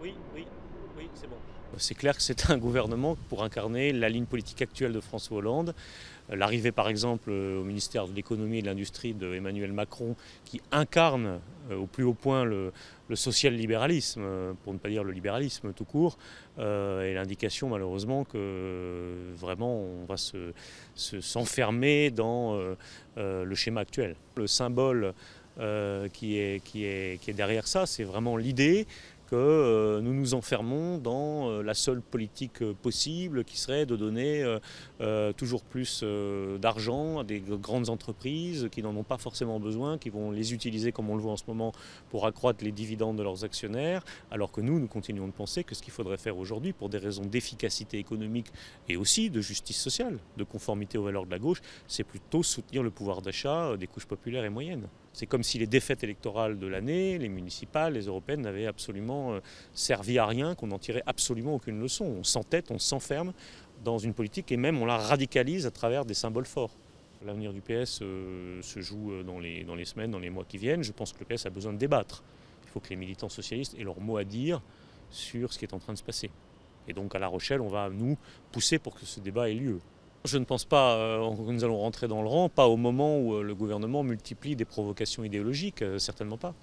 Oui, oui, oui, c'est bon. C'est clair que c'est un gouvernement pour incarner la ligne politique actuelle de François Hollande. L'arrivée par exemple au ministère de l'économie et de l'industrie d'Emmanuel Macron qui incarne au plus haut point le social-libéralisme, pour ne pas dire le libéralisme tout court, est l'indication malheureusement que vraiment on va s'enfermer dans le schéma actuel. Le symbole qui est derrière ça, c'est vraiment l'idée que nous nous enfermons dans la seule politique possible qui serait de donner toujours plus d'argent à des grandes entreprises qui n'en ont pas forcément besoin, qui vont les utiliser comme on le voit en ce moment pour accroître les dividendes de leurs actionnaires, alors que nous continuons de penser que ce qu'il faudrait faire aujourd'hui pour des raisons d'efficacité économique et aussi de justice sociale, de conformité aux valeurs de la gauche, c'est plutôt soutenir le pouvoir d'achat des couches populaires et moyennes. C'est comme si les défaites électorales de l'année, les municipales, les européennes, n'avaient absolument servi à rien, qu'on n'en tirait absolument aucune leçon. On s'entête, on s'enferme dans une politique et même on la radicalise à travers des symboles forts. L'avenir du PS se joue dans les semaines, dans les mois qui viennent. Je pense que le PS a besoin de débattre. Il faut que les militants socialistes aient leur mot à dire sur ce qui est en train de se passer. Et donc à La Rochelle, on va nous pousser pour que ce débat ait lieu. Je ne pense pas que nous allons rentrer dans le rang, pas au moment où le gouvernement multiplie des provocations idéologiques, certainement pas.